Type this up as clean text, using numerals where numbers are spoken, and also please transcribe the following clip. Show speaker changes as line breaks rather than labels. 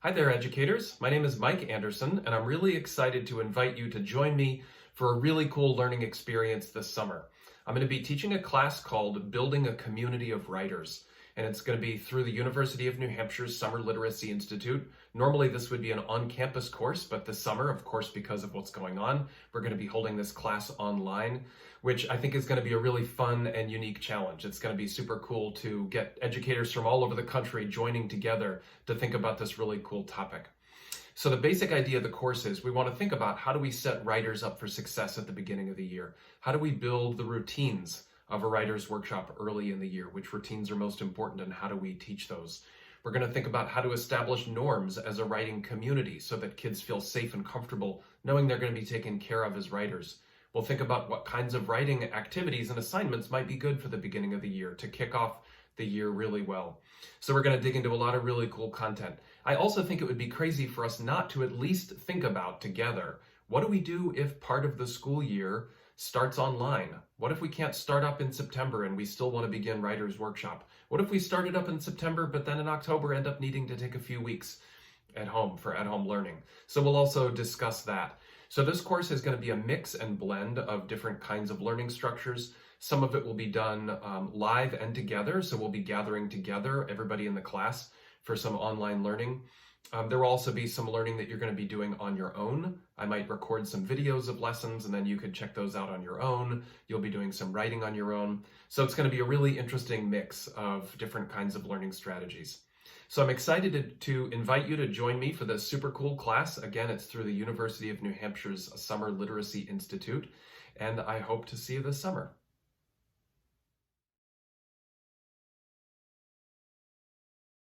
Hi there, educators. My name is Mike Anderson, and I'm really excited to invite you to join me for a really cool learning experience this summer. I'm going to be teaching a class called Building a Community of Writers, and it's going to be through the University of New Hampshire's Summer Literacy Institute. Normally, this would be an on-campus course, but this summer, of course, because of what's going on, we're going to be holding this class online, which I think is going to be a really fun and unique challenge. It's going to be super cool to get educators from all over the country joining together to think about this really cool topic. So the basic idea of the course is we want to think about how do we set writers up for success at the beginning of the year? How do we build the routines of a writer's workshop early in the year? Which routines are most important and how do we teach those? We're going to think about how to establish norms as a writing community so that kids feel safe and comfortable knowing they're going to be taken care of as writers. We'll think about what kinds of writing activities and assignments might be good for the beginning of the year to kick off the year really well. So we're going to dig into a lot of really cool content. I also think it would be crazy for us not to at least think about together, what do we do if part of the school year starts online? What if we can't start up in September and we still want to begin Writer's Workshop? What if we started up in September, but then in October end up needing to take a few weeks at home for at-home learning? So we'll also discuss that. So this course is going to be a mix and blend of different kinds of learning structures. Some of it will be done live and together, so we'll be gathering together, everybody in the class, for some online learning. There will also be some learning that you're going to be doing on your own. I might record some videos of lessons and then you could check those out on your own. You'll be doing some writing on your own. So it's going to be a really interesting mix of different kinds of learning strategies. So I'm excited to invite you to join me for this super cool class. Again, it's through the University of New Hampshire's Summer Literacy Institute, and I hope to see you this summer.